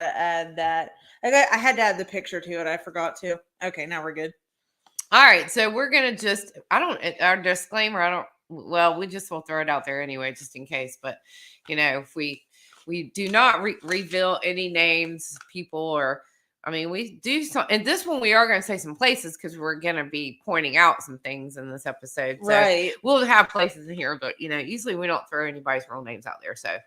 add that. I had to add the picture to it. I forgot to. Okay, now we're good. All right, so we're gonna just our disclaimer. Well, we just will throw it out there anyway, just in case. But if we do not reveal any names, people, or I mean, we do some. And this one, we are going to say some places because we're going to be pointing out some things in this episode. So Right. we'll have places in here, but usually we don't throw anybody's real names out there. So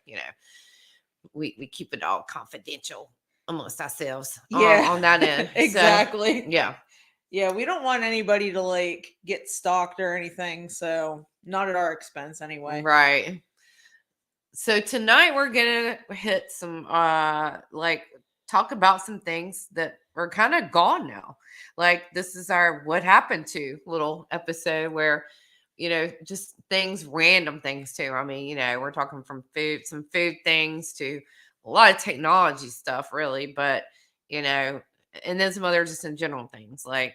we keep it all confidential amongst ourselves. Yeah. On that end. Exactly. So, yeah. Yeah, we don't want anybody to like get stalked or anything, so not at our expense anyway. Right. So tonight we're gonna hit some talk about some things that are kind of gone now. Like this is our what happened to little episode where just random things too. I mean, we're talking from some food things to a lot of technology stuff really, but and then some other just in general things like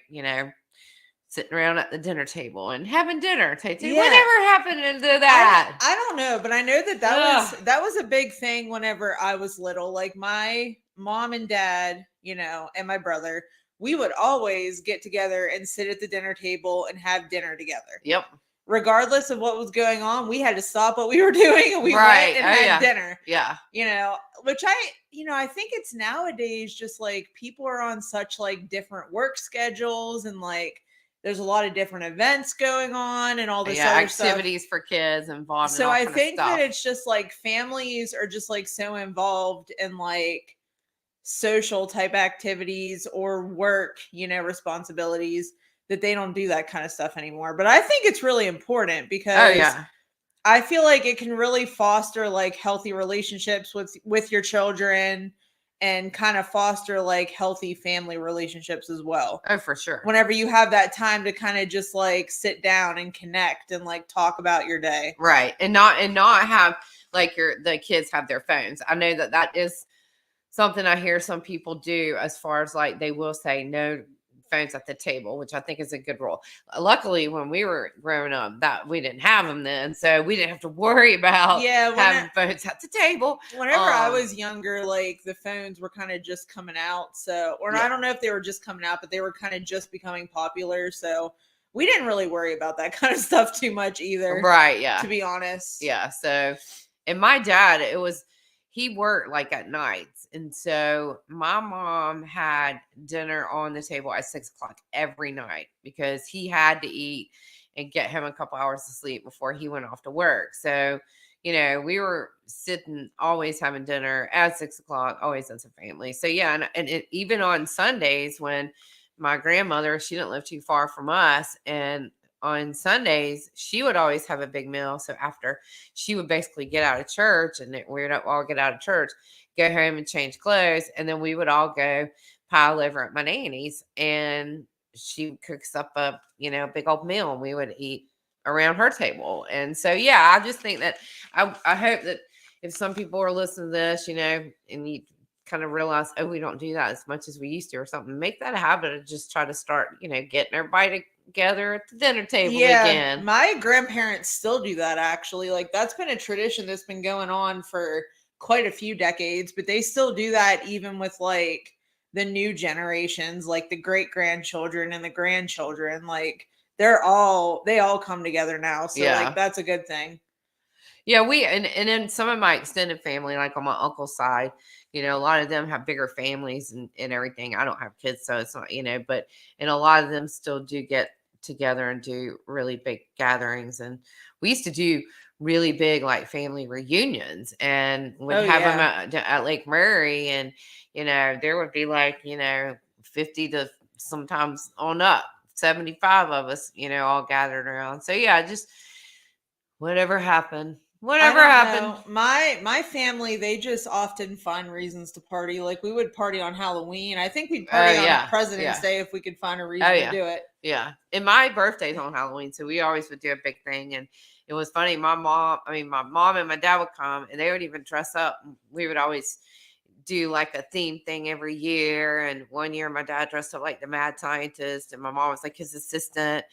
sitting around at the dinner table and having dinner. Yeah. Whatever happened to that? I don't know, but I know that was a big thing whenever I was little. Like my mom and dad, and my brother, we would always get together and sit at the dinner table and have dinner together. Yep. Regardless of what was going on, we had to stop what we were doing and we went and had dinner. Yeah. Which I think it's nowadays just like people are on such like different work schedules and like there's a lot of different events going on and all this other activities stuff for kids involved. So I think that it's just like families are just like so involved in like social type activities or work, responsibilities that they don't do that kind of stuff anymore. But I think it's really important because I feel like it can really foster like healthy relationships with your children and kind of foster like healthy family relationships as well. Oh, for sure. Whenever you have that time to kind of just like sit down and connect and like talk about your day. Right. And not have like the kids have their phones. I know that is something I hear some people do as far as like they will say no phones at the table, which I think is a good rule. Luckily, when we were growing up, that we didn't have them then, so we didn't have to worry about having phones at the table. Whenever I was younger, like the phones were kind of just coming out, I don't know if they were just coming out, but they were kind of just becoming popular, so we didn't really worry about that kind of stuff too much either. Right? Yeah. To be honest. Yeah. So, and my dad, he worked like at nights. And so my mom had dinner on the table at 6:00 every night because he had to eat and get him a couple hours of sleep before he went off to work. So, we were sitting, always having dinner at 6:00, always as a family. So yeah. And even on Sundays when my grandmother, she didn't live too far from us, and on Sundays, she would always have a big meal. So after she would basically get out of church and we would all get out of church, go home and change clothes. And then we would all go pile over at my nanny's and she cooks up a, big old meal and we would eat around her table. And so, yeah, I just think that I hope that if some people are listening to this, and you kind of realize, oh, we don't do that as much as we used to or something, make that a habit of just try to start, getting everybody together at the dinner table again. My grandparents still do that actually. Like that's been a tradition that's been going on for quite a few decades, but they still do that even with like the new generations, like the great grandchildren and the grandchildren. Like they all come together now. So like that's a good thing. Yeah, and then some of my extended family, like on my uncle's side, a lot of them have bigger families and everything. I don't have kids, so it's not, but and a lot of them still do get together and do really big gatherings. And we used to do really big like family reunions and would have them at Lake Murray, and there would be like 50 to sometimes on up 75 of us all gathered around. So yeah, just whatever happened. My family, they just often find reasons to party. Like we would party on Halloween. I think we'd party on President's Day if we could find a reason to do it. Yeah. And my birthday's on Halloween, so we always would do a big thing. And it was funny. My mom and my dad would come and they would even dress up. We would always do like a theme thing every year. And one year my dad dressed up like the mad scientist and my mom was like his assistant.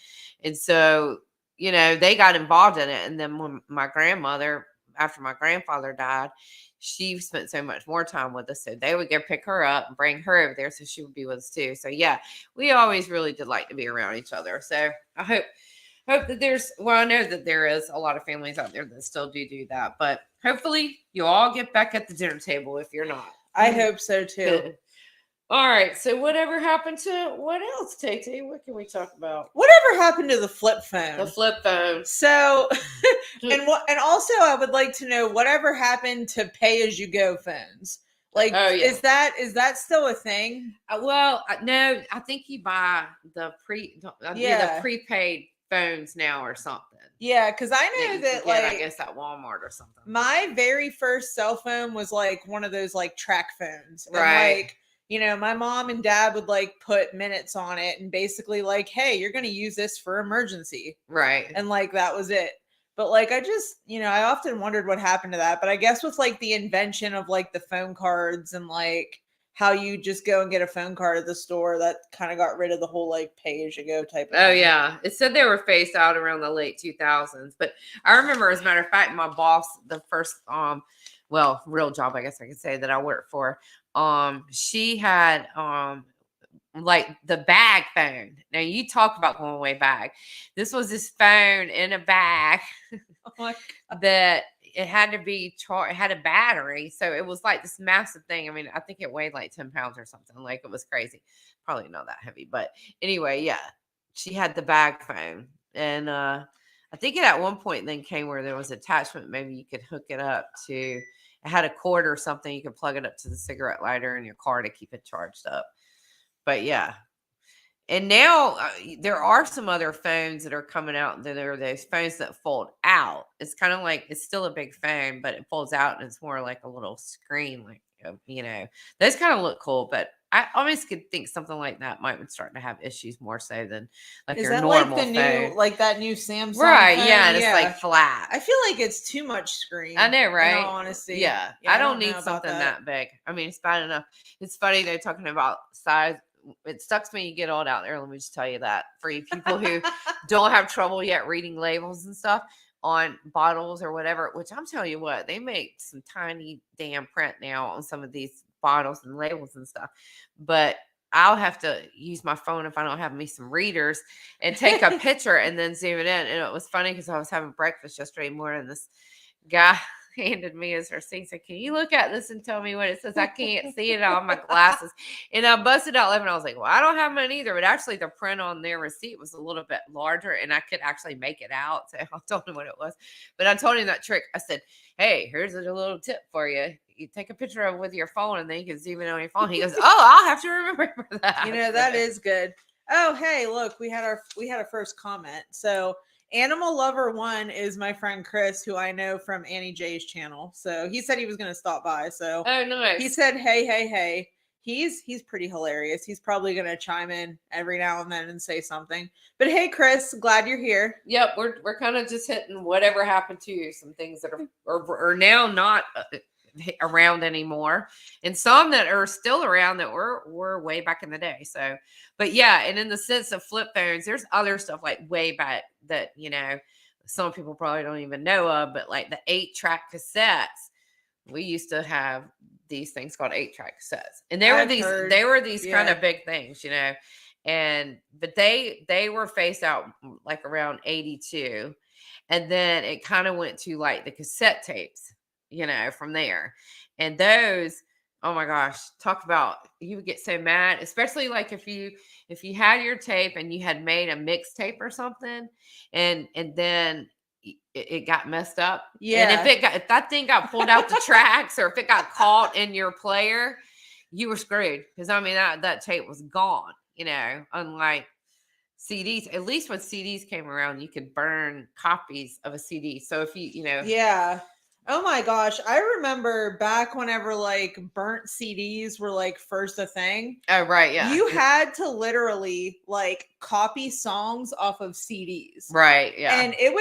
And so they got involved in it. And then when my grandmother, after my grandfather died, she spent so much more time with us. So they would go pick her up and bring her over there so she would be with us too. So yeah, we always really did like to be around each other. So I hope that I know that there is a lot of families out there that still do that, but hopefully you all get back at the dinner table if you're not. I hope so too. All right. So whatever happened to what else, Tay? What can we talk about? Whatever happened to the flip phone? The flip phone. So, and also I would like to know whatever happened to pay as you go phones. Like, is that still a thing? Well, no, I think you buy the prepaid phones now or something. Yeah, because I know that like I guess at Walmart or something. My very first cell phone was like one of those like track phones. Right. And, like, you know, my mom and dad would like put minutes on it and basically like, hey, you're going to use this for emergency. Right. And like, that was it. But like, I just, you know, I often wondered what happened to that. But I guess with like the invention of like the phone cards and like how you just go and get a phone card at the store, that kind of got rid of the whole like pay as you go type of thing. Yeah. It said they were phased out around the late 2000s. But I remember, as a matter of fact, my boss, the first, real job, I guess I could say, that I worked for, she had like the bag phone. Now you talk about going way back. This was this phone in a bag that it had to be charged. It had a battery, so it was like this massive thing. I mean, I think it weighed like 10 pounds or something. Like, it was crazy. Probably not that heavy, but anyway, yeah, she had the bag phone, and I think it at one point then came where there was attachment. Maybe you could hook it up to. It had a cord or something. You could plug it up to the cigarette lighter in your car to keep it charged up. But yeah. And now there are some other phones that are coming out. There are those phones that fold out. It's kind of like, it's still a big phone, but it folds out and it's more like a little screen. Like, you know, those kind of look cool. But I always could think something like that might be starting to have issues more so than like your normal phone. New, like that new Samsung right? phone? Yeah, and it's like flat. I feel like it's too much screen. I know, right? In all honesty, yeah, I don't need something that big. I mean, it's bad enough. It's funny they're talking about size. It sucks when you get old out there. Let me just tell you that, for you people who don't have trouble yet reading labels and stuff on bottles or whatever, which I'm telling you what, they make some tiny damn print now on some of these bottles and labels and stuff. But I'll have to use my phone if I don't have me some readers and take a picture and then zoom it in. And it was funny because I was having breakfast yesterday morning. This guy handed me his receipt. Said, "Can you look at this and tell me what it says?" I can't see it on my glasses. And I busted out laughing. I was like, "Well, I don't have mine either." But actually, the print on their receipt was a little bit larger, and I could actually make it out. So I told him what it was. But I told him that trick. I said, "Hey, here's a little tip for you. You take a picture of it with your phone, and then you can zoom in on your phone." He goes, "Oh, I'll have to remember that." You know, that is good. Oh, hey, look, we had a first comment. So Animal Lover 1 is my friend Chris, who I know from Annie J's channel. So he said he was going to stop by. So oh, nice. He said, hey. He's pretty hilarious. He's probably going to chime in every now and then and say something. But hey, Chris, glad you're here. Yep, we're kind of just hitting whatever happened to you. Some things that are now not around anymore, and some that are still around that were way back in the day. So, but yeah, and in the sense of flip phones, there's other stuff like way back that, you know, some people probably don't even know of, but like the 8-track cassettes, we used to have these things called 8-track cassettes, and they were these kind of big things, you know, but they were phased out like around 82, and then it kind of went to like the cassette tapes, you know, from there. And those, oh my gosh, talk about, you would get so mad, especially like if you had your tape and you had made a mixtape or something, and then it got messed up. Yeah. And if that thing got pulled out the tracks, or if it got caught in your player, you were screwed. Because I mean, that tape was gone, you know, unlike CDs. At least when CDs came around, you could burn copies of a CD. So if you know. Yeah. Oh my gosh. I remember back whenever like burnt CDs were like first a thing. Oh, right. Yeah. You had to literally like copy songs off of CDs. Right. Yeah. And it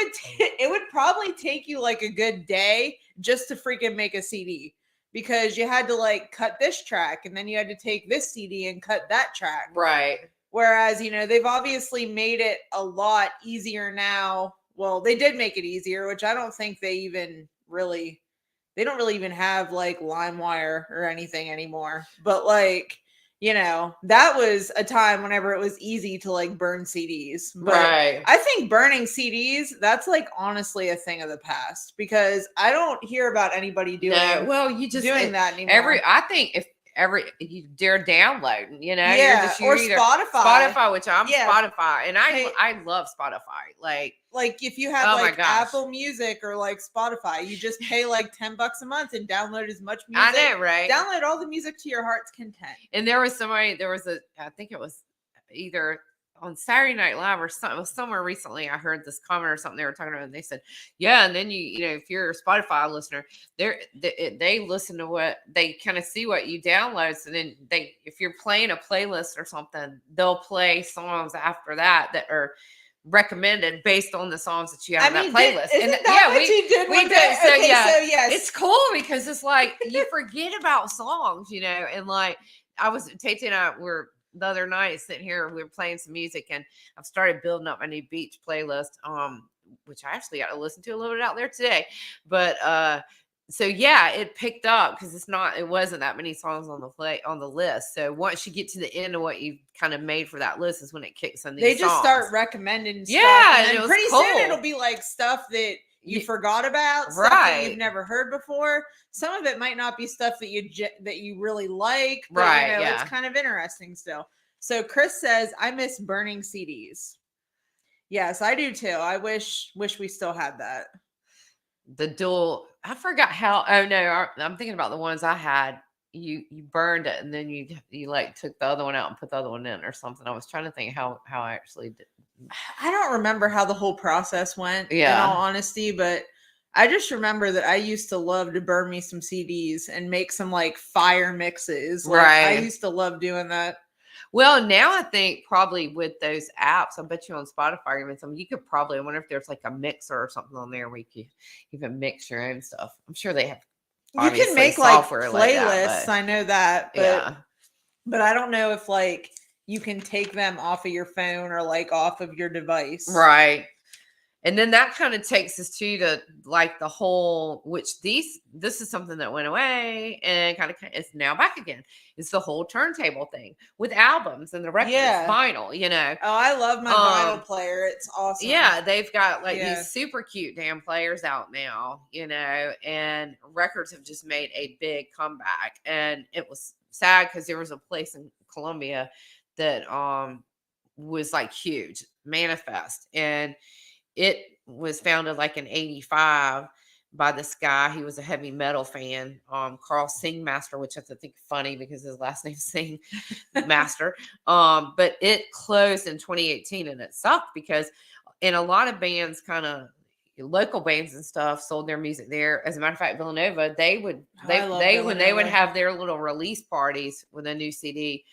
would probably take you like a good day just to freaking make a CD, because you had to like cut this track and then you had to take this CD and cut that track. Right. Whereas, you know, they've obviously made it a lot easier now. Well, they did make it easier, which I don't think they even really even have like LimeWire or anything anymore. But like, you know, that was a time whenever it was easy to like burn CDs. But Right. I think burning CDs, that's like honestly a thing of the past, because I don't hear about anybody doing you just doing that anymore. I think if you dare download, you know, Yeah, you're just or either Spotify. which I'm Yeah. Spotify, and Hey. I love Spotify. Like if you have Oh my like gosh. Apple Music or like Spotify, you just pay like $10 a month and download as much I music. know, right? Download all the music to your heart's content. And there was I think it was either on Saturday Night Live or something, it was somewhere recently. I heard this comment or something they were talking about, and they said, yeah, and then you know, if you're a Spotify listener, they listen to what they kind of see what you download. So then if you're playing a playlist or something, they'll play songs after that are recommended based on the songs that you have in that playlist. Isn't that what you did? We one did. day? So Okay, yeah, so yes, it's cool because it's like you forget about songs, you know, and like Tate and I were the other night sitting here, we were playing some music, and I've started building up my new beach playlist, which I actually got to listen to a little bit out there today. But so yeah, it picked up because it wasn't that many songs on the list. So once you get to the end of what you kind of made for that list is when it kicks in. They just start recommending stuff. Yeah, and then pretty soon it'll be like stuff that you forgot about, stuff that you've never heard before. Some of it might not be stuff that you really like, but right? You know, it's kind of interesting still. So Chris says, "I miss burning CDs." Yes, I do too. I wish we still had that. The dual. I forgot how. Oh no, I'm thinking about the ones I had. You burned it and then you like took the other one out and put the other one in or something. I was trying to think how I actually did. I don't remember how the whole process went, yeah, in all honesty, but I just remember that I used to love to burn me some CDs and make some like fire mixes. Like, right. I used to love doing that. Well, now I think probably with those apps, I bet you on Spotify, even some, you could probably, I wonder if there's like a mixer or something on there where you could even mix your own stuff. I'm sure they have. You can make like playlists. Like that, I know that, but I don't know if like you can take them off of your phone or like off of your device. Right. And then that kind of takes us to like the whole, which this is something that went away and kind of is now back again. It's the whole turntable thing with albums and the records, vinyl, you know. Oh, I love my vinyl player. It's awesome. Yeah, they've got like these super cute damn players out now, you know, and records have just made a big comeback. And it was sad because there was a place in Columbia that was like huge, Manifest, and it was founded like in 85 by this guy. He was a heavy metal fan, Carl Singmaster, which I think funny because his last name's Sing Master. But it closed in 2018 and it sucked because in a lot of bands, kind of local bands and stuff, sold their music there. As a matter of fact, Villanova, when they would have their little release parties with a new CD,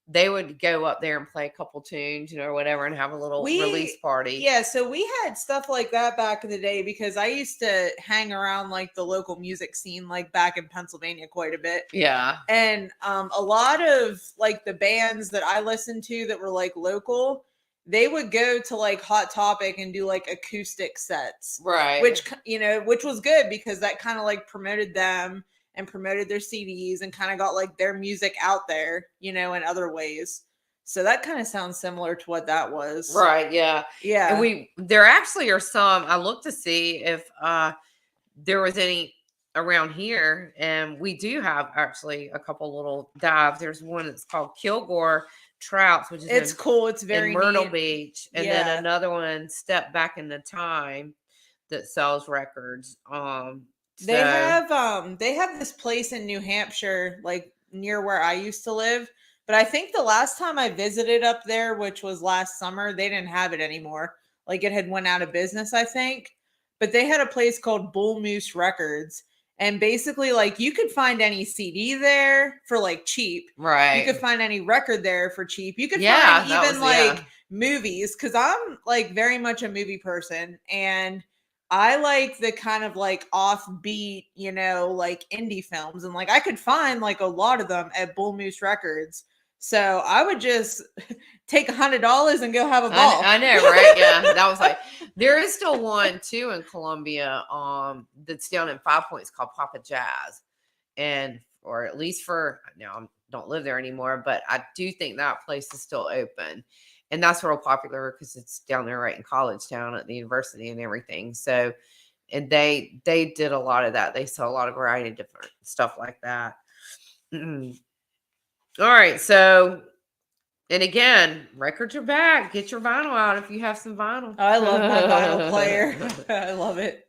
they would go up there and play a couple tunes, you know, or whatever, and have a little release party. Yeah, so we had stuff like that back in the day because I used to hang around like the local music scene, like back in Pennsylvania quite a bit. Yeah. And a lot of like the bands that I listened to that were like local, they would go to like Hot Topic and do like acoustic sets. Right. Which was good because that kind of like promoted them and promoted their CDs and kind of got like their music out there, you know, in other ways. So that kind of sounds similar to what that was. Right. Yeah. Yeah. And there actually are some, I looked to see if there was any around here, and we do have actually a couple little dives. There's one that's called Kilgore Trouts, which is cool. It's very in Myrtle neat. Beach. And then another one, Step Back in the Time, that sells records. They have this place in New Hampshire, like near where I used to live. But I think the last time I visited up there, which was last summer, they didn't have it anymore. Like it had went out of business, I think. But they had a place called Bull Moose Records. And basically, like you could find any CD there for like cheap. Right. You could find any record there for cheap. You could find even movies, because I'm like very much a movie person. And I like the kind of like offbeat, you know, like indie films. And like I could find like a lot of them at Bull Moose Records. So I would just take $100 and go have a ball. I know, right? Yeah, that was like there is still one too in Columbia, that's down in 5 Points called Papa Jazz, and or at least for now, I don't live there anymore, but I do think that place is still open, and that's real popular because it's down there right in College Town at the university and everything. So, and they did a lot of that. They sell a lot of variety of different stuff like that. All right, so. And again, records are back. Get your vinyl out if you have some vinyl. Oh, I love my vinyl player. I love it.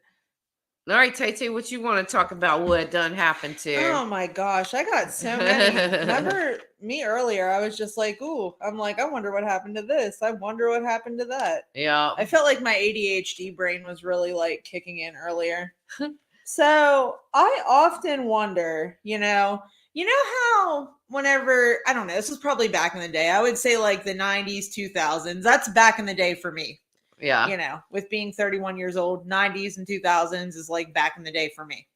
All right, Tay, what you want to talk about what done happened to? Oh my gosh, I got so many. Remember me earlier? I was just like, ooh, I'm like, I wonder what happened to this. I wonder what happened to that. Yeah. I felt like my ADHD brain was really like kicking in earlier. So I often wonder, how whenever, I don't know, this was probably back in the day. I would say like the 90s, 2000s. That's back in the day for me. Yeah. With being 31 years old, 90s and 2000s is like back in the day for me,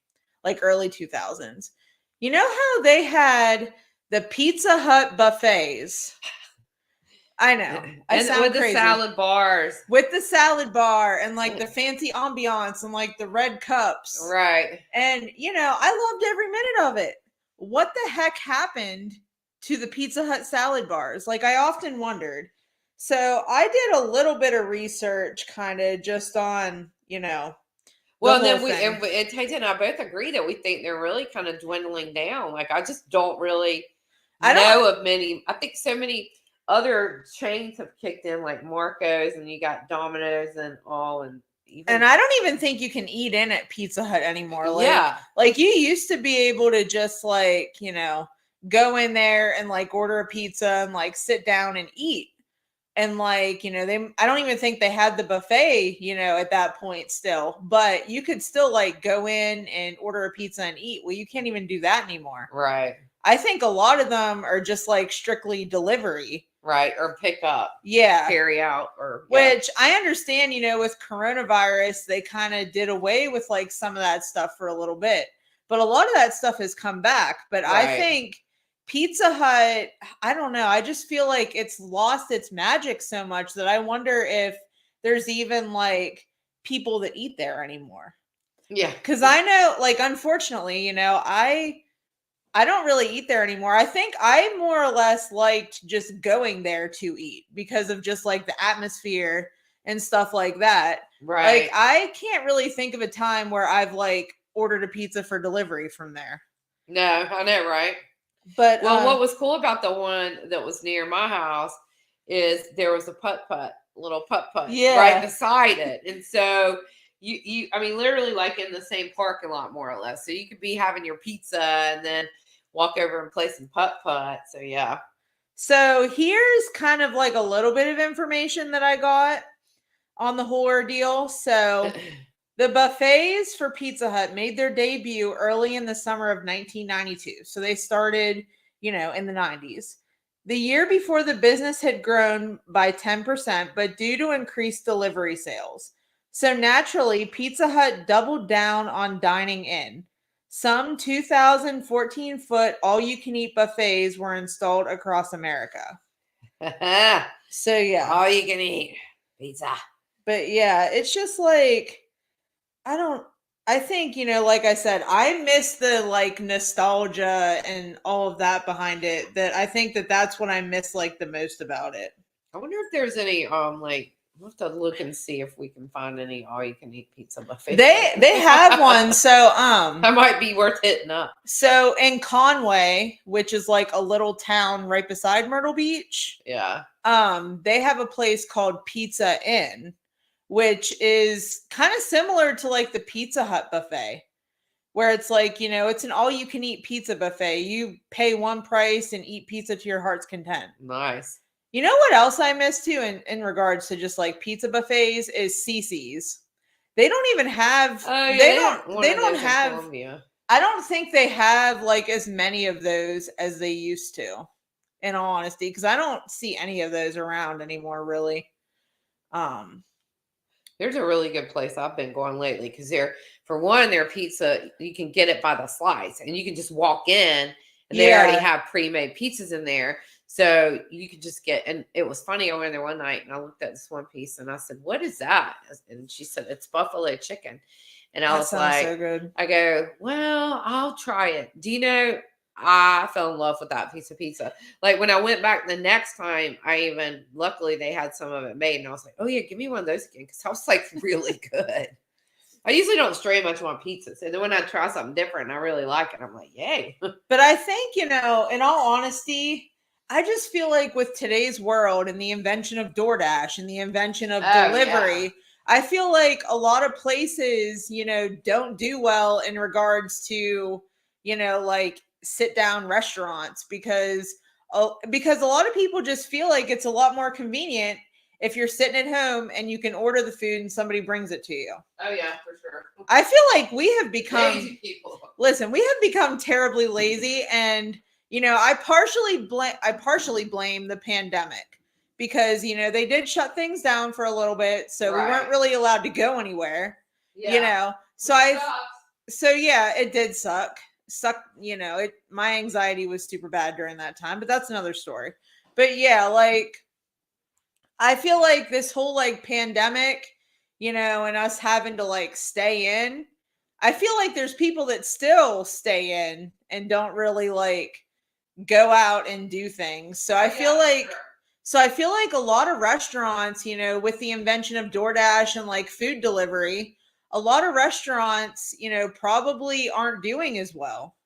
like early 2000s. You know how they had the Pizza Hut buffets? I know. I sound with crazy. The salad bars. With the salad bar and like the fancy ambiance and like the red cups. Right. And, I loved every minute of it. What the heck happened to the Pizza Hut salad bars? Like, I often wondered. So I did a little bit of research kind of just on, well, then and Tay and I both agree that we think they're really kind of dwindling down. Like, I just don't really know of many. I think so many other chains have kicked in, like Marco's, and you got Domino's and all, and I don't even think you can eat in at Pizza Hut anymore. Yeah. Like you used to be able to just like, go in there and like order a pizza and like sit down and eat. And like, I don't even think they had the buffet, at that point still, but you could still like go in and order a pizza and eat. Well, you can't even do that anymore. Right. I think a lot of them are just like strictly delivery. Right. Or pick up. Yeah. Carry out. Which I understand, with coronavirus, they kind of did away with like some of that stuff for a little bit. But a lot of that stuff has come back. But right. I think Pizza Hut, I don't know. I just feel like it's lost its magic so much that I wonder if there's even like people that eat there anymore. Yeah. Because I know, like, unfortunately, I don't really eat there anymore. I think I more or less liked just going there to eat because of just like the atmosphere and stuff like that. Right. Like I can't really think of a time where I've like ordered a pizza for delivery from there. No, I know, right? But what was cool about the one that was near my house is there was a little putt-putt right beside it. And so you I mean, literally like in the same parking lot, more or less. So you could be having your pizza and then walk over and play some putt-putt. So yeah. So here's kind of like a little bit of information that I got on the whole ordeal. So the buffets for Pizza Hut made their debut early in the summer of 1992. So they started, in the 90s. The year before, the business had grown by 10%, but due to increased delivery sales. So naturally, Pizza Hut doubled down on dining in. Some 2,014-foot all-you-can-eat buffets were installed across America. So, yeah. All you can eat pizza. But, yeah, it's just like, I think, like I said, I miss the, like, nostalgia and all of that behind it. That I think that's what I miss, like, the most about it. I wonder if there's any, we'll have to look and see if we can find any all-you-can-eat pizza buffet. They have one, so that might be worth hitting up. So in Conway, which is like a little town right beside Myrtle Beach, yeah, they have a place called Pizza Inn, which is kind of similar to like the Pizza Hut buffet, where it's like it's an all-you-can-eat pizza buffet. You pay one price and eat pizza to your heart's content. Nice. You know what else I miss too in regards to just like pizza buffets is CiCi's. They don't even have they don't have I don't think they have like as many of those as they used to, in all honesty, because I don't see any of those around anymore really. There's a really good place I've been going lately because for one, their pizza, you can get it by the slice and you can just walk in and they already have pre-made pizzas in there. So you could just get, and it was funny. I went there one night and I looked at this one piece and I said, "What is that?" And she said, "It's buffalo chicken." And I That was sounds like, so good. I go, "Well, I'll try it." Do you know, I fell in love with that piece of pizza. Like when I went back the next time, luckily they had some of it made. And I was like, "Oh yeah, give me one of those again." Cause that was like really good. I usually don't stray much on pizzas. And then when I try something different and I really like it, I'm like, yay. But I think, in all honesty, I just feel like with today's world and the invention of DoorDash and the invention of delivery, Yeah. I feel like a lot of places, don't do well in regards to, like sit down restaurants because a lot of people just feel like it's a lot more convenient if you're sitting at home and you can order the food and somebody brings it to you. Oh yeah, for sure. I feel like we have become Lazy people. Listen, we have become terribly lazy, and I partially blame the pandemic because they did shut things down for a little bit, so we weren't really allowed to go anywhere. Yeah. So yeah, it did suck. My anxiety was super bad during that time, but that's another story. But yeah, like I feel like this whole like pandemic, and us having to like stay in, I feel like there's people that still stay in and don't really like go out and do things. So I feel like a lot of restaurants, with the invention of DoorDash and like food delivery, a lot of restaurants, probably aren't doing as well.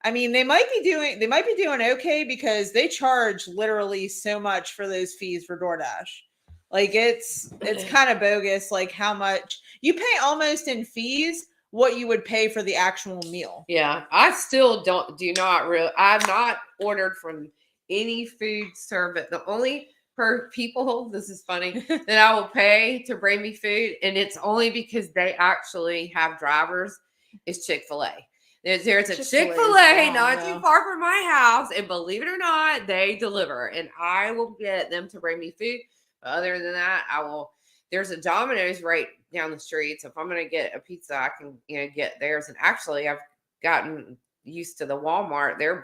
I mean, they might be doing okay because they charge literally so much for those fees for DoorDash. Like it's kind of bogus, like how much you pay almost in fees what you would pay for the actual meal. Yeah, I still I've not ordered from any food service. The only people, this is funny, that I will pay to bring me food, and it's only because they actually have drivers, is Chick-fil-A. There's a Chick-fil-A not too far from my house, and believe it or not, they deliver, and I will get them to bring me food. But other than that, there's a Domino's right down the street, so if I'm going to get a pizza, I can get theirs. And actually, I've gotten used to the Walmart, their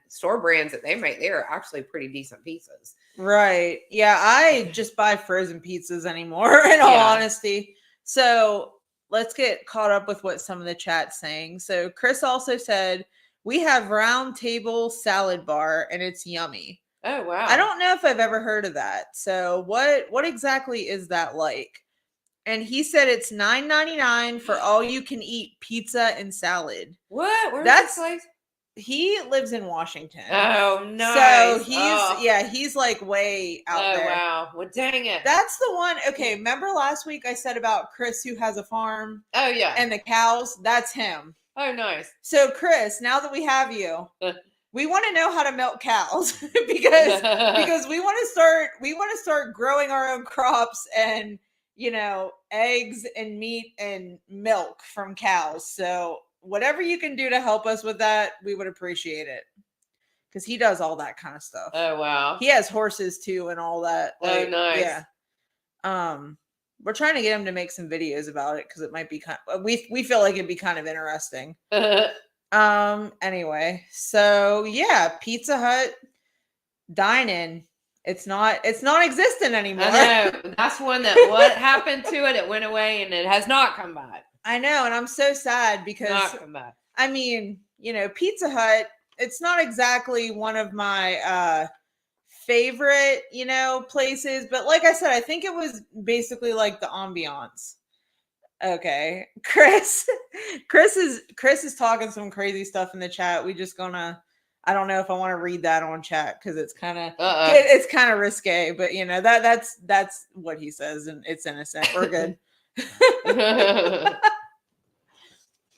store brands that they make. They're actually pretty decent pizzas. Right. Yeah, I just buy frozen pizzas anymore, in all honesty. So let's get caught up with what some of the chat's saying. So Chris also said, we have Round Table Salad Bar and it's yummy. Oh, wow. I don't know if I've ever heard of that. So what exactly is that like? And he said it's $9.99 for all you can eat pizza and salad. What? Where's this place? He lives in Washington. Oh, nice. So he's like way out there. Oh, wow. Well, dang it. That's the one. Okay, remember last week I said about Chris who has a farm? Oh, yeah. And the cows? That's him. Oh, nice. So Chris, now that we have you, we want to know how to milk cows because we want to start growing our own crops and eggs and meat and milk from cows. So whatever you can do to help us with that, we would appreciate it. Because he does all that kind of stuff. Oh, wow. He has horses too and all that. Like, oh, nice. Yeah. We're trying to get him to make some videos about it because it might be we feel like it'd be kind of interesting. Anyway, so yeah, Pizza Hut dine-in. It's non-existent anymore. I know. That's one that what happened to it? It went away and it has not come back. I know, and I'm so sad because not come back. I mean, Pizza Hut, it's not exactly one of my favorite, places, but like I said, I think it was basically like the ambiance. Okay. Chris is talking some crazy stuff in the chat. We just I don't know if I want to read that on chat because it's kind of risque, but that's what he says and it's innocent. We're good.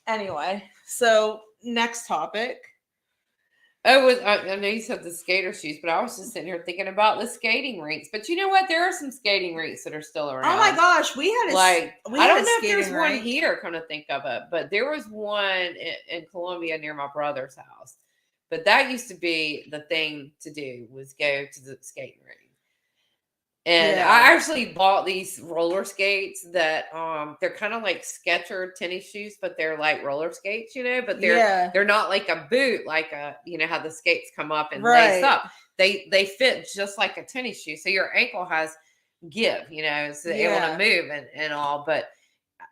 Anyway, so next topic. I know you said the skater shoes, but I was just sitting here thinking about the skating rinks. But you know what? There are some skating rinks that are still around. Oh my gosh, I don't know if there's one here. Come to think of it, but there was one in Columbia near my brother's house. But that used to be the thing to do was go to the skating rink. And I actually bought these roller skates that they're kind of like Skechers tennis shoes, but they're like roller skates, but they're not like a boot, like how the skates come up and lace up. they fit just like a tennis shoe. So your ankle has give, so they're able to move and all. But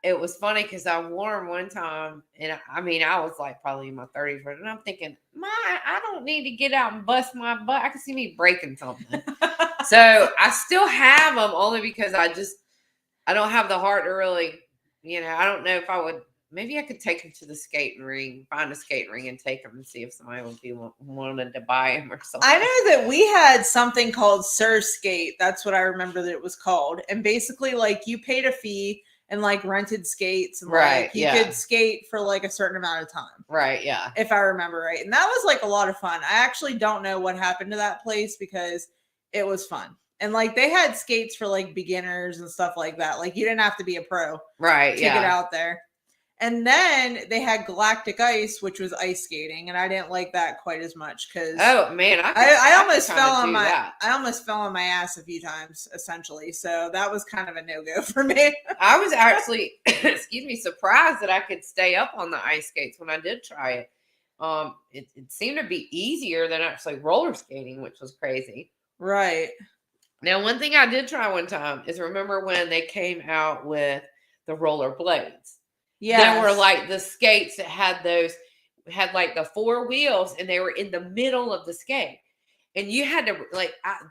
it was funny because I wore them one time, and I was like probably in my 30s, and I'm thinking, I don't need to get out and bust my butt. I can see me breaking something. So I still have them only because I don't have the heart to really, I don't know if I would. Maybe I could take them to the skating ring, find a skating ring, and take them and see if somebody would be wanted to buy them or something. I know that we had something called Surskate. That's what I remember that it was called. And basically, like, you paid a fee and like rented skates, and like you could skate for like a certain amount of time. Right. Yeah. If I remember right. And that was like a lot of fun. I actually don't know what happened to that place because it was fun. And like they had skates for like beginners and stuff like that. Like you didn't have to be a pro. Right. To get out there. And then they had Galactic Ice, which was ice skating, and I didn't like that quite as much because I almost fell on my ass a few times, essentially. So that was kind of a no-go for me. I was actually, surprised that I could stay up on the ice skates when I did try it. It seemed to be easier than actually roller skating, which was crazy. Right. Now, one thing I did try one time is remember when they came out with the roller blades. Yeah, there were like the skates that had like the 4 wheels, and they were in the middle of the skate, and you had to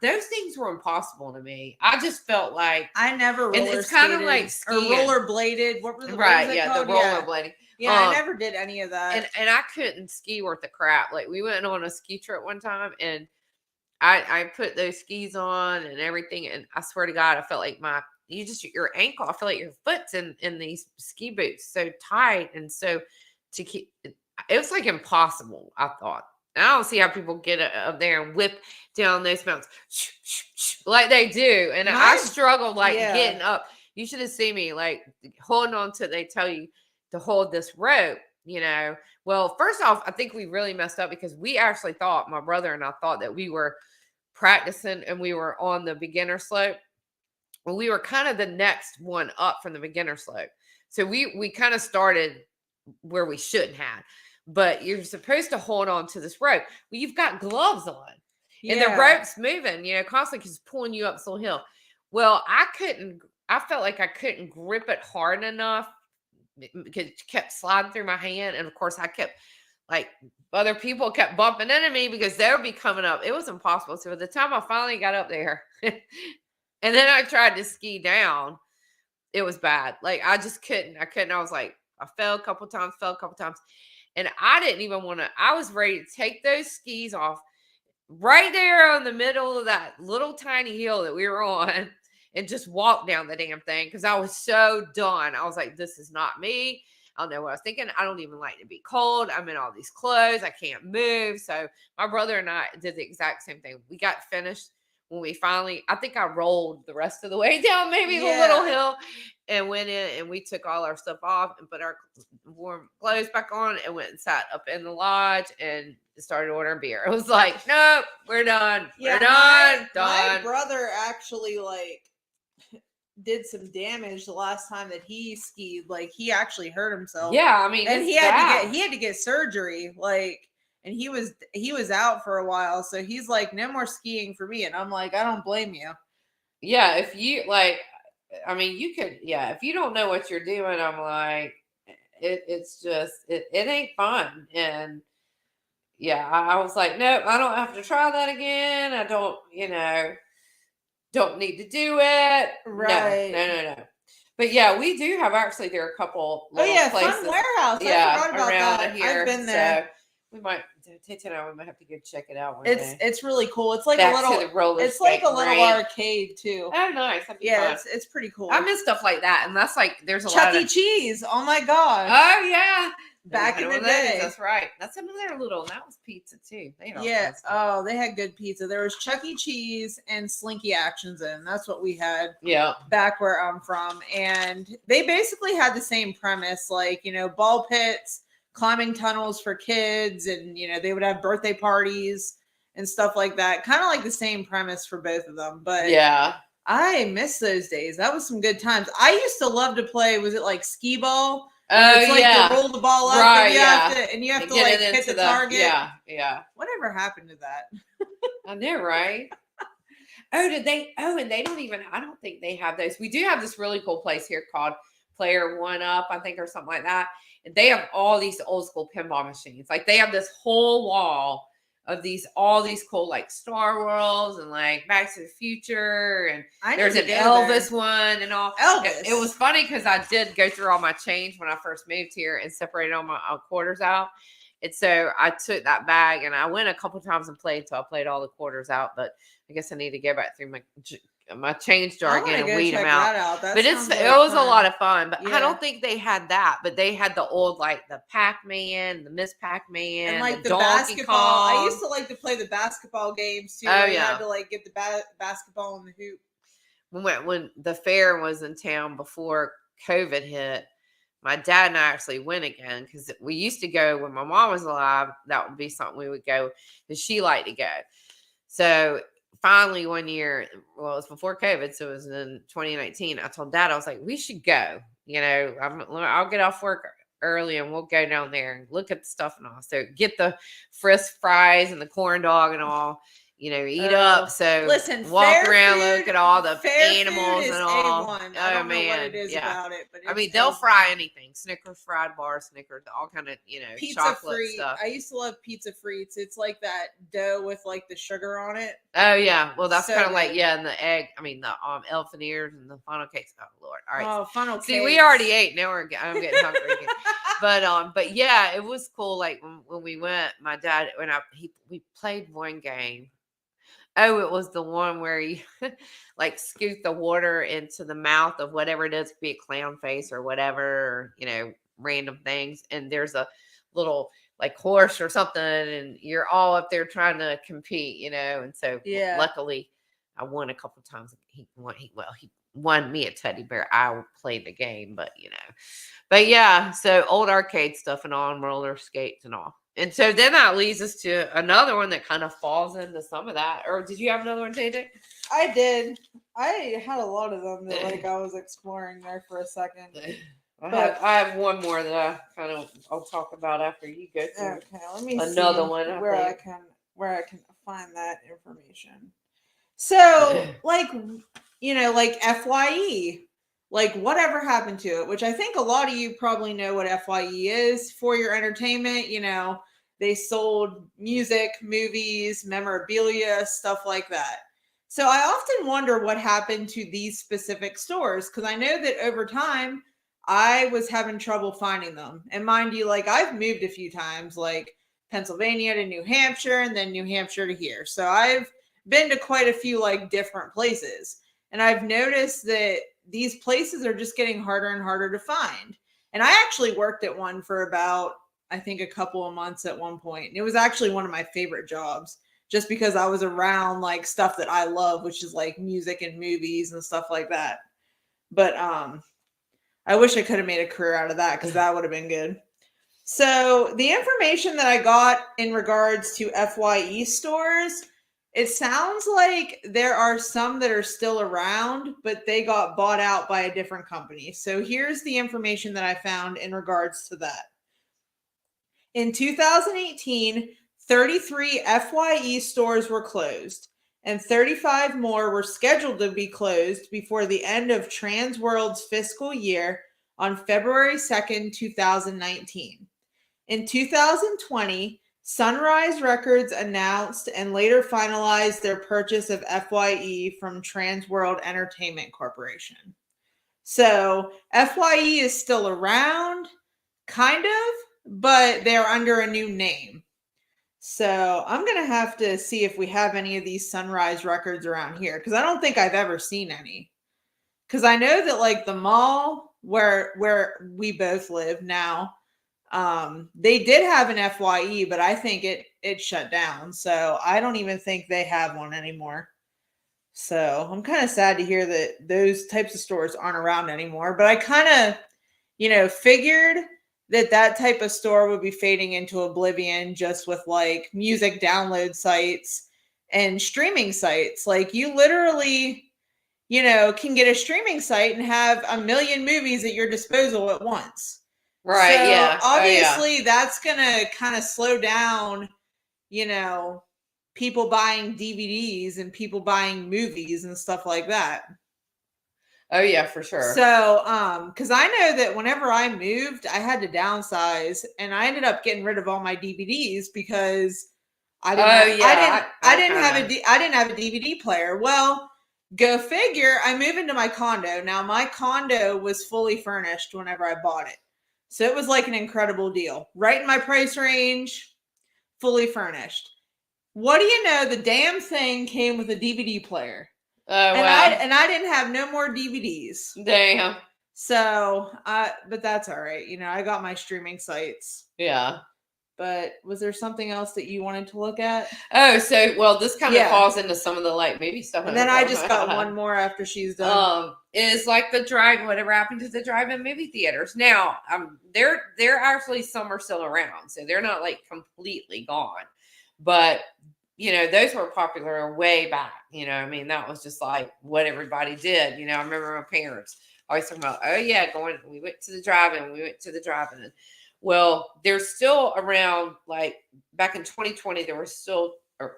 those things were impossible to me. I just felt like I never roller it's kind of like skiing. Or roller bladed. What was the roller blading. Yeah, I never did any of that. And I couldn't ski worth a crap. Like we went on a ski trip one time, and I put those skis on and everything, and I swear to God, I felt like your ankle, I feel like your foot's in these ski boots so tight, and so to keep it was like impossible, I thought. And I don't see how people get up there and whip down those mountains like they do. And I struggled getting up. You should have seen me like holding on to, they tell you to hold this rope, Well, first off, I think we really messed up because we actually thought, my brother and I thought that we were practicing and we were on the beginner slope. Well, we were kind of the next one up from the beginner slope. So we kind of started where we shouldn't have. But you're supposed to hold on to this rope. Well, you've got gloves on. And the rope's moving, constantly because it's pulling you up the hill. Well, I felt like I couldn't grip it hard enough because it kept sliding through my hand. And of course, I kept other people kept bumping into me because they would be coming up. It was impossible. So by the time I finally got up there, and then I tried to ski down, it was bad. Like I just couldn't. I was like, I fell a couple times. And I didn't even want to, I was ready to take those skis off right there on the middle of that little tiny hill that we were on and just walk down the damn thing because I was so done. I was like, this is not me. I don't know what I was thinking. I don't even like to be cold. I'm in all these clothes. I can't move. So my brother and I did the exact same thing. We got finished when we finally, I think I rolled the rest of the way down maybe the little hill and went in, and we took all our stuff off and put our warm clothes back on and went and sat up in the lodge and started ordering beer. It was like, nope, we're done. Yeah, we're done. My brother actually did some damage the last time that he skied. Like he actually hurt himself. Yeah, I mean, and he had to get surgery. And he was out for a while, so he's like, no more skiing for me. And I'm like, I don't blame you. Yeah, if you you could, if you don't know what you're doing, I'm like, it's just, it ain't fun. And I was like, nope, I don't have to try that again. I don't, don't need to do it. Right. No. But we do have actually, there are a couple little places. Fun warehouse. I forgot about around that. Here. I've been there. So we might have to go check it out one day. It's really cool. It's like a little arcade too. Oh, nice. Fun. It's pretty cool. I miss stuff like that, and that's like there's a Chuck lot E. Cheese. Oh my gosh. Oh yeah. Back in the day. That's right. That's another little. That was pizza too. They had good pizza. There was Chuck E. Cheese and Slinky Action Zone. That's what we had. Yeah. Back where I'm from, and they basically had the same premise, ball pits, climbing tunnels for kids, and they would have birthday parties and stuff like that. Kind of like the same premise for both of them. But I miss those days. That was some good times. I used to love to play, was it like skee ball? Where Oh it's like yeah. you roll the ball up Right, and you yeah. have And to get like it hit into the target. Yeah. Whatever happened to that? I know, right? Oh, did they? Oh, and they don't even. I don't think they have those. We do have this really cool place here called Player One Up, I think, or something like that. And they have all these old school pinball machines. Like they have this whole wall of all these cool like Star Wars and like Back to the Future, and I there's need an to go Elvis there. one and all. Elvis. It was funny because I did go through all my change when I first moved here and separated all my quarters out. And so I took that bag and I went a couple times and played. So I played all the quarters out, but I guess I need to go back through my change jar I again wanna and go weed check them out. that out. That But sounds it like was a fun. lot of fun. But I Yeah. don't think they had that. But they had the old like the Pac-Man, the Miss Pac-Man, And like the Donkey basketball. Kong. I used to like to play the basketball games too. Oh, where you yeah. had to like get the basketball in the hoop. When the fair was in town before COVID hit, my dad and I actually went again because we used to go when my mom was alive. That would be something we would go because she liked to go. So finally one year, well, it was before COVID, so it was in 2019. I told Dad, I was like, we should go. You know, I'll get off work early and we'll go down there and look at the stuff and all. So get the frisk fries and the corn dog and all. You know, eat up. So Listen, walk fair around, food- look at all the fair food animals is and all. A1. I don't know what it is yeah. about it, but I mean, it's they'll A1. fry anything: Snickers, fried bars, Snickers, all kind of Pizza chocolate free. stuff. I used to love pizza frites. It's like that dough with like the sugar on it. Oh yeah, well that's So kind of like good. and the egg. I mean the elephant ears and the funnel cakes. Oh Lord! All right. Oh, funnel See, cakes. we already ate. Now I'm getting hungry again. But yeah, it was cool. Like when we went, my dad we played one game. Oh, it was the one where you like scoot the water into the mouth of whatever it is, be a clown face or whatever, or, random things. And there's a little like horse or something, and you're all up there trying to compete, And so Yeah. luckily I won a couple of times. He won me a teddy bear. I played the game, but yeah, so old arcade stuff and all, and roller skates and all. And so then that leads us to another one that kind of falls into some of that. Or did you have another one, JJ? I did. I had a lot of them that like I was exploring there for a second. I have one more that I'll talk about after you go through. Okay, let me another see one where I can find that information. So like like FYE. Like whatever happened to it, which I think a lot of you probably know what FYE is. For your entertainment, they sold music, movies, memorabilia, stuff like that. So I often wonder what happened to these specific stores because I know that over time I was having trouble finding them. And mind you, like I've moved a few times, like Pennsylvania to New Hampshire and then New Hampshire to here. So I've been to quite a few like different places. And I've noticed that these places are just getting harder and harder to find. And I actually worked at one for about, I think, a couple of months at one point. And it was actually one of my favorite jobs just because I was around like stuff that I love, which is like music and movies and stuff like that. But I wish I could have made a career out of that because that would have been good. So the information that I got in regards to FYE stores, it sounds like there are some that are still around, but they got bought out by a different company. So here's the information that I found in regards to that. In 2018, 33 FYE stores were closed, and 35 more were scheduled to be closed before the end of Transworld's fiscal year on February 2nd, 2019. In 2020, Sunrise Records announced and later finalized their purchase of FYE from Transworld Entertainment Corporation. So FYE is still around, kind of, but they're under a new name. So I'm going to have to see if we have any of these Sunrise Records around here because I don't think I've ever seen any. Because I know that like the mall where we both live now, they did have an FYE, but I think it shut down. So I don't even think they have one anymore. So I'm kind of sad to hear that those types of stores aren't around anymore. But I kind of, figured that type of store would be fading into oblivion just with like music download sites and streaming sites. Like you literally, can get a streaming site and have a million movies at your disposal at once. Right. So Yeah. Oh, yeah. obviously that's gonna kind of slow down, you know, people buying DVDs and people buying movies and stuff like that. Oh, yeah, for sure. So, because I know that whenever I moved, I had to downsize, and I ended up getting rid of all my DVDs because I didn't Oh, have, yeah. I didn't have kinda- I didn't have a DVD player. Well, go figure. I moved into my condo. Now my condo was fully furnished whenever I bought it, so it was like an incredible deal, right in my price range, fully furnished. What do you know? The damn thing came with a DVD player. Oh, And wow. I didn't have no more DVDs. Damn. So, but that's all right. You know, I got my streaming sites. Yeah. But was there something else that you wanted to look at? Oh, so well, this kind of Yeah. falls into some of the like movie stuff. And then I just got one more after she's done. Is like the drive. Whatever happened to the drive-in movie theaters? Now, they're actually some are still around, so they're not like completely gone. But you know, those were popular way back. You know, I mean, that was just like what everybody did. You know, I remember my parents always talking about, oh yeah, we went to the drive-in. Well, they're still around. Like back in 2020, there were still a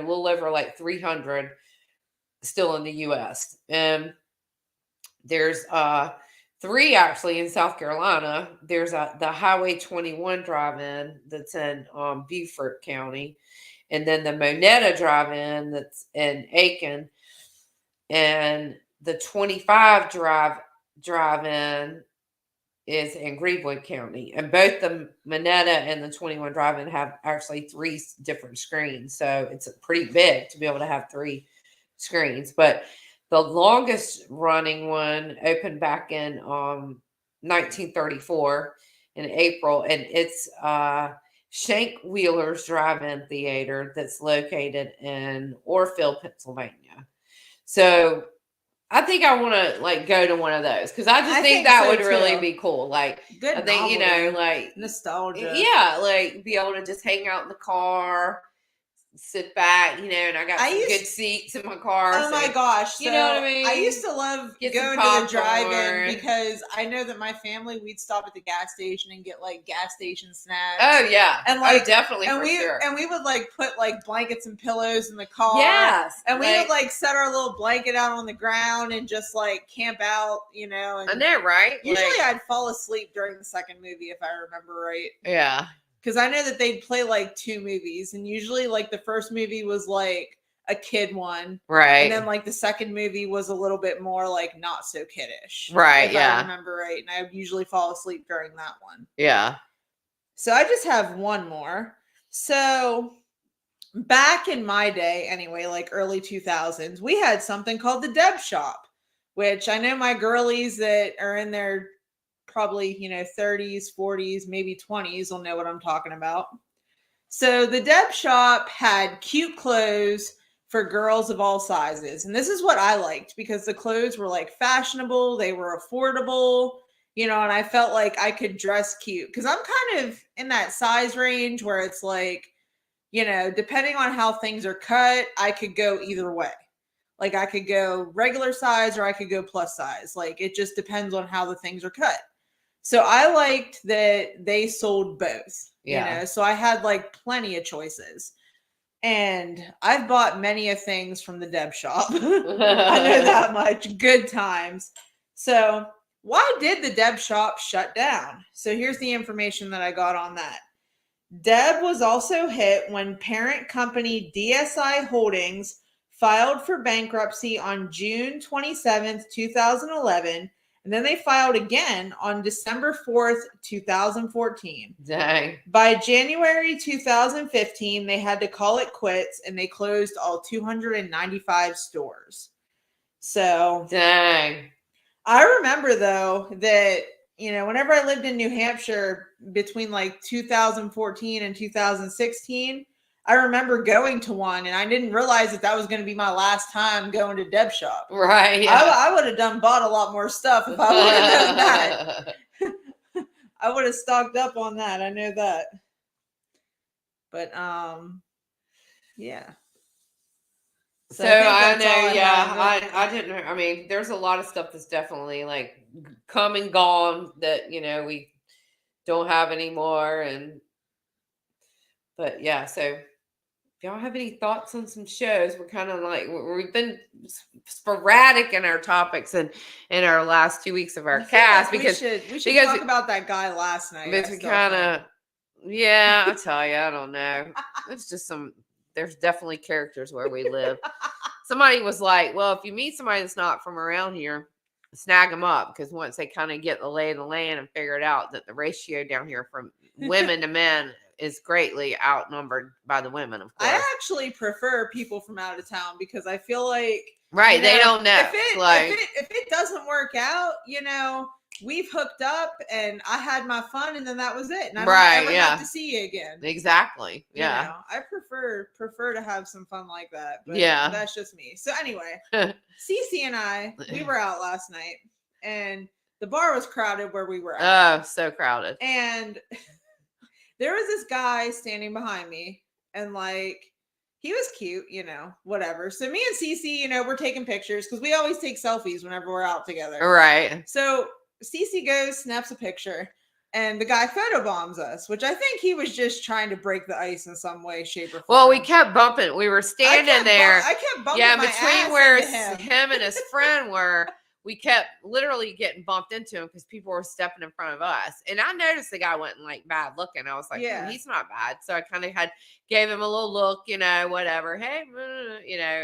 little over like 300 still in the U.S. And there's 3 actually in South Carolina. There's the Highway 21 drive-in that's in Beaufort County, and then the Monetta drive-in that's in Aiken, and the 25 drive-in is in Greenwood County, and both the Monetta and the 21 drive-in have actually 3 different screens, so it's pretty big to be able to have 3 screens. But the longest running one opened back in 1934 in April, and it's Shank Wheeler's Drive-In Theater that's located in Orrville, Pennsylvania. So I think I want to like go to one of those because I just think that so, would really too. be cool. Like, Good I think, you know, novelty. like Nostalgia. yeah, like be able to just hang out in the car, sit back, you know, and I got some good seats in my car. Oh my gosh. You know what I mean? I used to love Get some going to the popcorn. drive-in because I know that my family, we'd stop at the gas station and get like gas station snacks. Oh yeah. And like definitely and for we sure. and we would like put like blankets and pillows in the car. Yes. And we would like set our little blanket out on the ground and just like camp out, you know. And I know, right? Usually Like, I'd fall asleep during the second movie if I remember right. Yeah. Because I know that they'd play like 2 movies, and usually like the first movie was like a kid one, Right. And then like the second movie was a little bit more like not so kiddish, Right? If Yeah. I remember right, and I would usually fall asleep during that one. Yeah. So I just have one more. So back in my day, anyway, like early 2000s, we had something called the Deb Shop, which I know my girlies that are in their probably, you know, 30s, 40s, maybe 20s will know what I'm talking about. So the Deb Shop had cute clothes for girls of all sizes. And this is what I liked because the clothes were like fashionable, they were affordable, you know, and I felt like I could dress cute because I'm kind of in that size range where it's like, you know, depending on how things are cut, I could go either way. Like I could go regular size or I could go plus size. Like it just depends on how the things are cut. So I liked that they sold both, you know, so I had like plenty of choices. And I've bought many of things from the Deb Shop. I know that much. Good times. So why did the Deb Shop shut down? So here's the information that I got on that. Deb was also hit when parent company DSI Holdings filed for bankruptcy on June 27th, 2011. And then they filed again on December 4th, 2014. Dang. By January 2015, they had to call it quits and they closed all 295 stores. So, Dang. I remember though that, you know, whenever I lived in New Hampshire between like 2014 and 2016, I remember going to one and I didn't realize that was going to be my last time going to Deb Shop. Right. Yeah. I would have bought a lot more stuff if I would have known that. I would have stocked up on that. I know that. But yeah. So I know, yeah, I didn't. I mean, there's a lot of stuff that's definitely like come and gone that, you know, we don't have anymore. But yeah, so if y'all have any thoughts on some shows, we're kind of like we've been sporadic in our topics and in our last 2 weeks of our I feel cast like because we should talk about that guy last night. we kind of yeah, I tell you, I don't know. It's just there's definitely characters where we live. Somebody was like, well, if you meet somebody that's not from around here, snag them up, because once they kind of get the lay of the land and figure it out that the ratio down here from women to men is greatly outnumbered by the women, of course. I actually prefer people from out of town because I feel like they don't know. If it doesn't work out, we've hooked up and I had my fun and then that was it. And I don't ever have to see you again. Exactly. Yeah. I prefer to have some fun like that. But that's just me. So anyway, Cece and I, we were out last night and the bar was crowded where we were at. Oh, so crowded. And there was this guy standing behind me and like, he was cute, whatever. So me and Cece, we're taking pictures because we always take selfies whenever we're out together. Right. So Cece goes, snaps a picture, and the guy photobombs us, which I think he was just trying to break the ice in some way, shape, or form. Well, we kept bumping. We were standing there. I kept bumping my between ass where into him and his friend were. We kept literally getting bumped into him because people were stepping in front of us. And I noticed the guy wasn't like bad looking. I was like, he's not bad. So I kind of gave him a little look, whatever. Hey,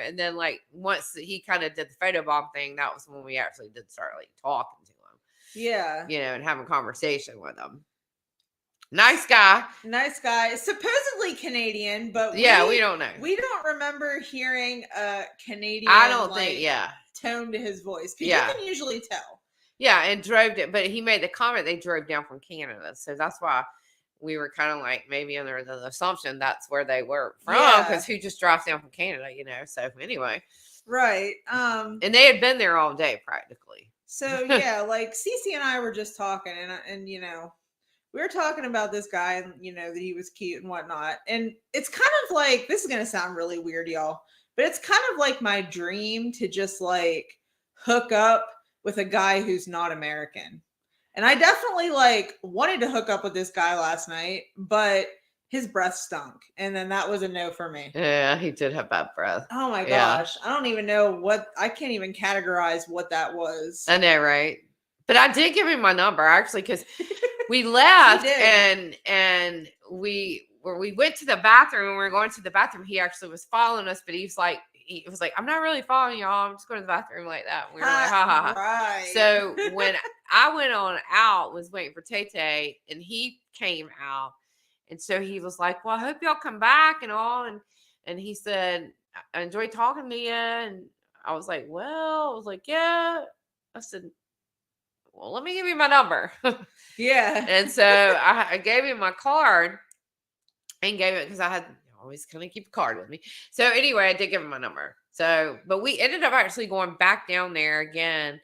and then like once he kind of did the photobomb thing, that was when we actually did start like talking to him. Yeah. And having a conversation with him. Nice guy. Supposedly Canadian, but we don't know. We don't remember hearing a Canadian. I don't think, tone to his voice. You can usually tell. Yeah, and but he made the comment they drove down from Canada. So that's why we were kind of like maybe under the assumption that's where they were from, because who just drives down from Canada, So anyway. Right. And they had been there all day practically. So yeah, like Cece and I were just talking and we were talking about this guy and that he was cute and whatnot. And it's kind of like, this is going to sound really weird, y'all, but it's kind of like my dream to just like hook up with a guy who's not American. And I definitely like wanted to hook up with this guy last night, but his breath stunk. And then that was a no for me. Yeah, he did have bad breath. Oh my gosh. I don't even know I can't even categorize what that was. I know, right? But I did give him my number actually, because we left and we went to the bathroom and we were going to the bathroom. He actually was following us, but he was like, I'm not really following y'all. I'm just going to the bathroom like that. And we were like, ha ha ha. Right. So when I went on out, was waiting for Tay and he came out. And so he was like, well, I hope y'all come back and all. And he said, I enjoyed talking to you. And I was like, yeah. I said, well, let me give you my number. Yeah. And so I gave him my card and gave it because I always kind of keep a card with me. So anyway, I did give him my number. So, but we ended up actually going back down there again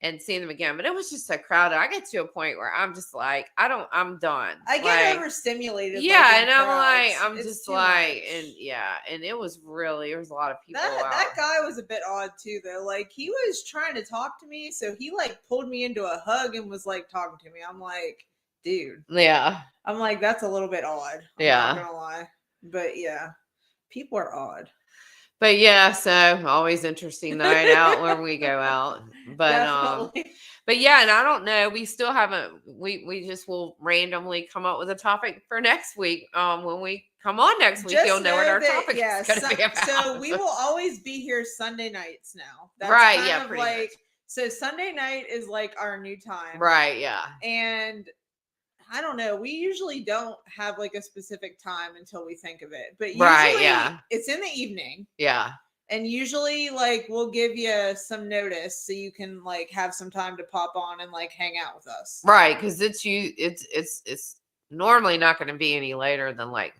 and seeing them again. But it was just so crowded. I get to a point where I'm just like, I'm done. I get overstimulated. Yeah. And I'm just like, and it was there was a lot of people. That guy was a bit odd too, though. Like he was trying to talk to me. So he like pulled me into a hug and was like talking to me. I'm like, dude. Yeah. I'm like, that's a little bit odd. I'm not gonna lie. But yeah, people are odd. But yeah, so always interesting night out when we go out. But Definitely. But yeah, and I don't know. We still haven't. We just will randomly come up with a topic for next week. When we come on next week, you'll know what our topic is going to be about. So we will always be here Sunday nights now. That's right? Kind yeah. of like much. So Sunday night is like our new time. Right. Yeah. And I don't know. We usually don't have like a specific time until we think of it. But usually it's in the evening. Yeah. And usually like we'll give you some notice so you can like have some time to pop on and like hang out with us. Right. Because it's normally not going to be any later than like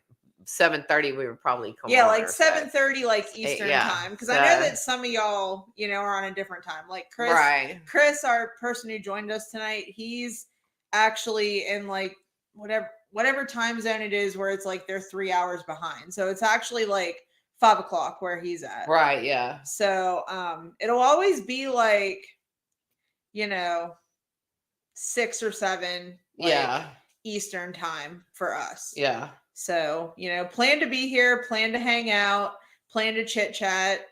7:30. We would probably come. Yeah, like 7:30 like Eastern time. Because I know that some of y'all, are on a different time. Like Chris. Right. Chris, our person who joined us tonight, he's actually in like whatever time zone it is where it's like they're 3 hours behind. So it's actually like 5 o'clock where he's at. Right. Yeah. So it'll always be like 6 or 7. Like, Eastern time for us. Yeah. So, plan to be here, plan to hang out, plan to chit chat,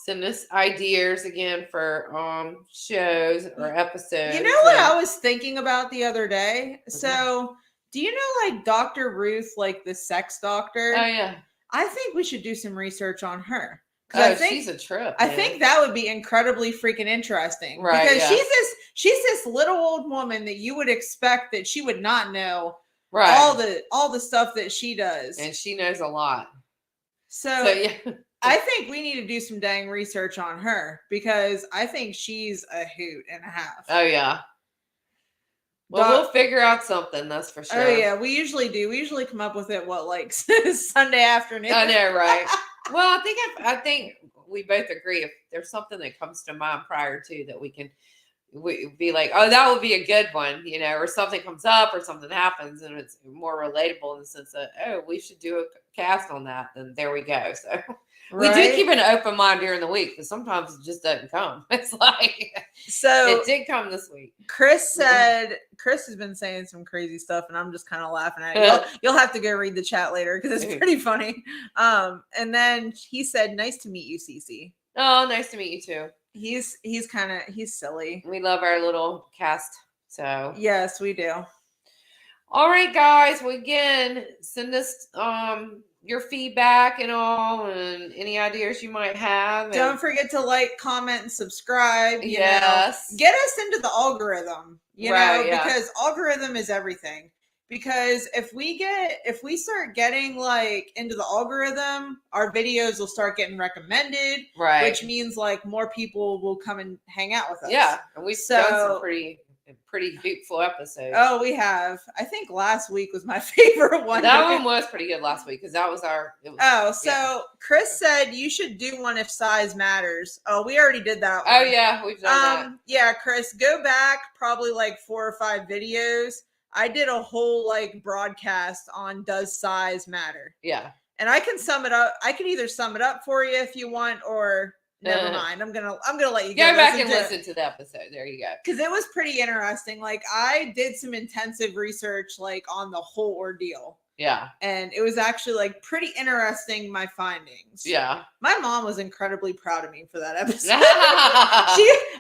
Send us ideas again for shows or episodes. You know what I was thinking about the other day? Mm-hmm. So, do you know like Dr. Ruth, like the sex doctor? Oh yeah. I think we should do some research on her. Oh, she's a trip. I think that would be incredibly freaking interesting. Right, because yeah. she's this little old woman that you would expect that she would not know right. all the stuff that she does. And she knows a lot. So yeah. I think we need to do some dang research on her because I think she's a hoot and a half. Oh yeah. Well, we'll figure out something, that's for sure. Oh yeah, we usually do. We usually come up with it like Sunday afternoon. I know, right? Well, I think we both agree if there's something that comes to mind prior to that we be like, oh, that would be a good one, or something comes up or something happens and it's more relatable in the sense that, oh, we should do a cast on that. Then there we go. So we do keep an open mind during the week because sometimes it just doesn't come. It's like, so it did come this week. Chris has been saying some crazy stuff and I'm just kind of laughing at it. You'll have to go read the chat later because it's pretty funny. And then he said, nice to meet you, Cece. Oh, nice to meet you too. He's silly. We love our little cast. So yes, we do. All right, guys. Well, again, send us your feedback and all, and any ideas you might have. Don't forget to like, comment, and subscribe. Yes. Get us into the algorithm. Because algorithm is everything. Because if we start getting like into the algorithm, our videos will start getting recommended, right? Which means like more people will come and hang out with us. Yeah, and we've done some pretty beautiful episodes. Oh, we have. I think last week was my favorite one. That one was pretty good last week because that was our. Chris said you should do one if size matters. Oh, we already did that one. Oh yeah, we've done that. Yeah, Chris, go back probably like 4 or 5 videos. I did a whole like broadcast on does size matter? Yeah. And I can sum it up. I can either sum it up for you if you want or never mind. I'm going to let you go back and listen to the episode. There you go. Cuz it was pretty interesting. Like I did some intensive research like on the whole ordeal. Yeah. And it was actually like pretty interesting, my findings. Yeah. My mom was incredibly proud of me for that episode.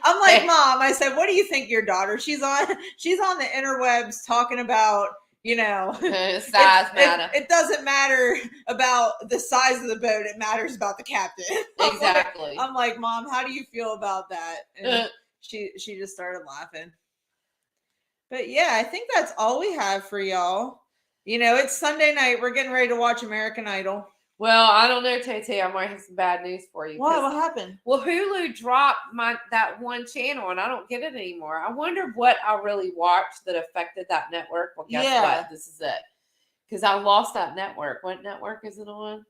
I'm like, Mom, I said, what do you think your daughter? She's on the interwebs talking about, size matter. It doesn't matter about the size of the boat. It matters about the captain. Exactly. I'm like, Mom, how do you feel about that? And she just started laughing. But yeah, I think that's all we have for y'all. It's Sunday night. We're getting ready to watch American Idol. Well, I don't know, Tay. I might have some bad news for you. What happened? Well, Hulu dropped that one channel, and I don't get it anymore. I wonder what I really watched that affected that network. Well, guess what? This is it. Because I lost that network. What network is it on?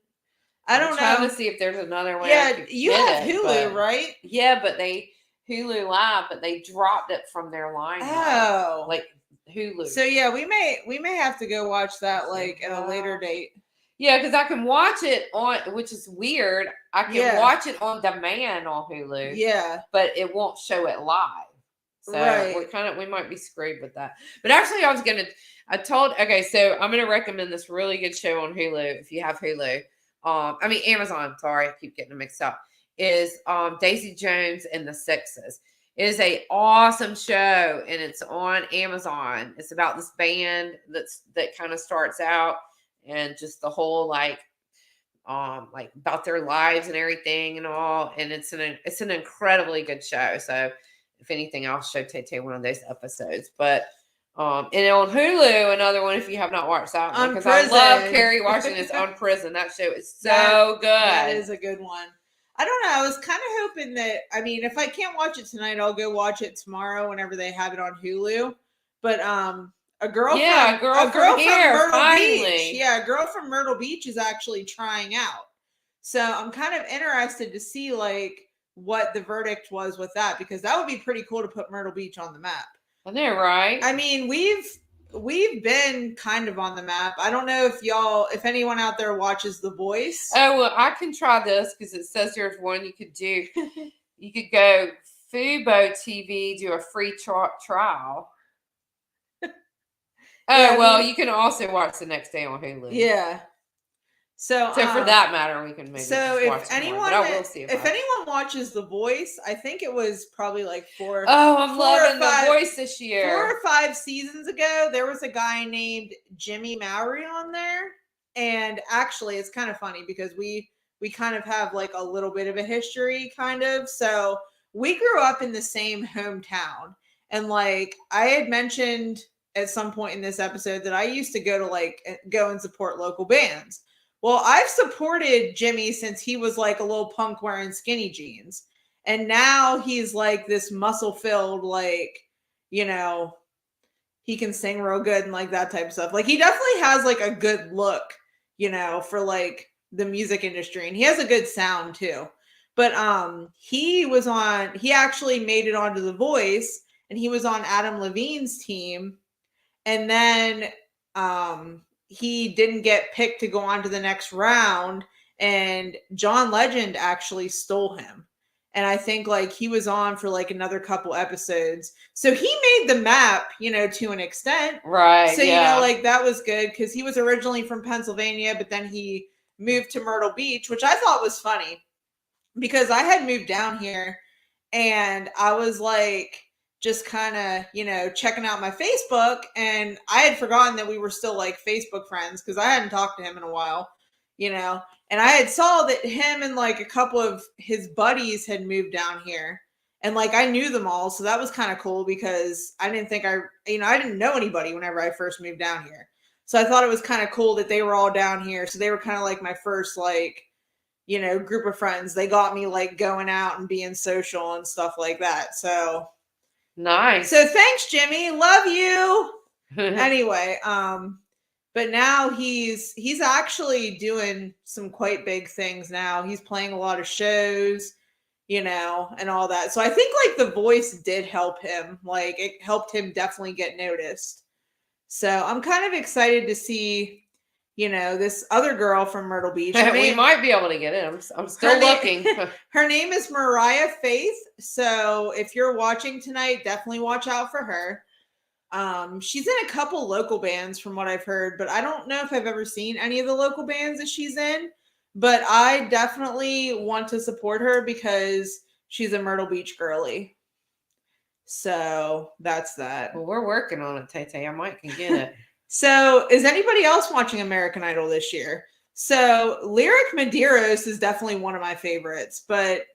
I don't know. I'm trying to see if there's another way. Yeah, you have Hulu, right? Yeah, but Hulu Live, but they dropped it from their line. Oh, like Hulu. So yeah, we may have to go watch that like at a later date. Yeah, because I can watch it on, which is weird. I can watch it on demand on Hulu. Yeah, but it won't show it live. So we might be screwed with that. But actually, so I'm gonna recommend this really good show on Hulu if you have Hulu. Amazon. Sorry, I keep getting them mixed up. Is Daisy Jones and the Sixes. It is an awesome show, and it's on Amazon. It's about this band that kind of starts out, and just the whole like about their lives and everything and all. And it's an incredibly good show. So if anything, I'll show Tay one of those episodes. But and on Hulu, another one if you have not watched that one, because I love Kerry Washington's On Prison. That show is so good. That is a good one. I don't know. I was kind of hoping that, if I can't watch it tonight, I'll go watch it tomorrow whenever they have it on Hulu. But a girl from Myrtle Beach. Yeah, a girl from Myrtle Beach is actually trying out. So I'm kind of interested to see like what the verdict was with that, because that would be pretty cool to put Myrtle Beach on the map. I know, right? We've been kind of on the map. I don't know if anyone out there watches The Voice. Oh, well, I can try this because it says there's one you could do. You could go Fubo TV, do a free trial. Oh, Yeah, I well, mean- you can also watch the next day on Hulu. Yeah. So for that matter, we can maybe so just watch if some more, anyone but I will see if anyone watches The Voice, I think it was probably like Oh, I'm 4 or loving 5 The Voice this 4 year. or 5 seasons ago, there was a guy named Jimmy Mowry on there. And actually, it's kind of funny because we kind of have like a little bit of a history, kind of. So we grew up in the same hometown. And like I had mentioned at some point in this episode that I used to go and support local bands. Well, I've supported Jimmy since he was like a little punk wearing skinny jeans. And now he's like this muscle filled, like, you know, he can sing real good and like that type of stuff. Like he definitely has like a good look, you know, for like the music industry, and he has a good sound too. But he actually made it onto The Voice, and he was on Adam Levine's team, and then he didn't get picked to go on to the next round, and John Legend actually stole him. And I think like he was on for like another couple episodes. So he made the map, you know, to an extent. Right. So, yeah. you know, like that was good because he was originally from Pennsylvania, but then he moved to Myrtle Beach, which I thought was funny because I had moved down here and I was like just kind of, you know, checking out my Facebook, and I had forgotten that we were still like Facebook friends because I hadn't talked to him in a while, you know. And I had saw that him and like a couple of his buddies had moved down here. And like I knew them all, so that was kind of cool because I didn't know anybody whenever I first moved down here. So I thought it was kind of cool that they were all down here. So they were kind of like my first like, you know, group of friends. They got me like going out and being social and stuff like that. So nice. So thanks, Jimmy. Love you. Anyway, but now he's actually doing some quite big things now. He's playing a lot of shows, you know, and all that. So I think like The Voice did help him. Like it helped him definitely get noticed. So I'm kind of excited to see, you know, this other girl from Myrtle Beach. We might be able to get in. I'm still looking. Her name is Mariah Faith. So if you're watching tonight, definitely watch out for her. She's in a couple local bands from what I've heard, but I don't know if I've ever seen any of the local bands that she's in. But I definitely want to support her because she's a Myrtle Beach girly. So that's that. Well, we're working on it, Tay. I might can get it. So is anybody else watching American Idol this year? So Lyric Medeiros is definitely one of my favorites, but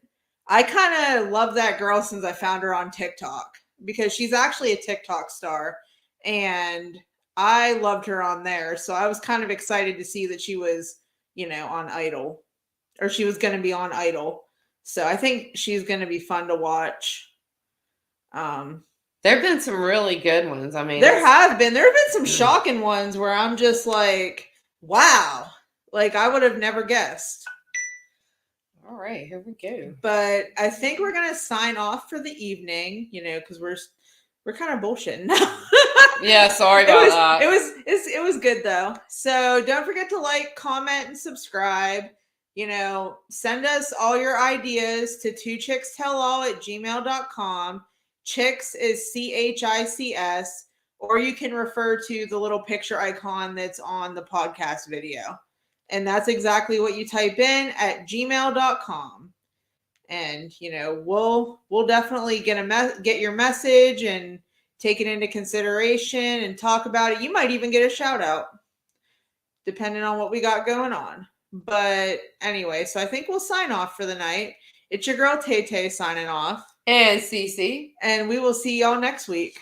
I kind of love that girl since I found her on TikTok because she's actually a TikTok star, and I loved her on there. So I was kind of excited to see that she was, you know, on Idol, or she was going to be on Idol. So I think she's going to be fun to watch. There have been some really good ones. I mean, there have been some shocking ones where I'm just like, wow, like I would have never guessed. All right, here we go. But I think we're gonna sign off for the evening, you know, because we're kind of bullshitting now. Yeah, sorry about that. It was good though. So don't forget to like, comment, and subscribe. You know, send us all your ideas to 2chickstellall@gmail.com. Chicks is CHICS, or you can refer to the little picture icon that's on the podcast video. And that's exactly what you type in at gmail.com. And, you know, we'll definitely get your message and take it into consideration and talk about it. You might even get a shout out, depending on what we got going on. But anyway, so I think we'll sign off for the night. It's your girl Tay signing off. And Cece. And we will see y'all next week.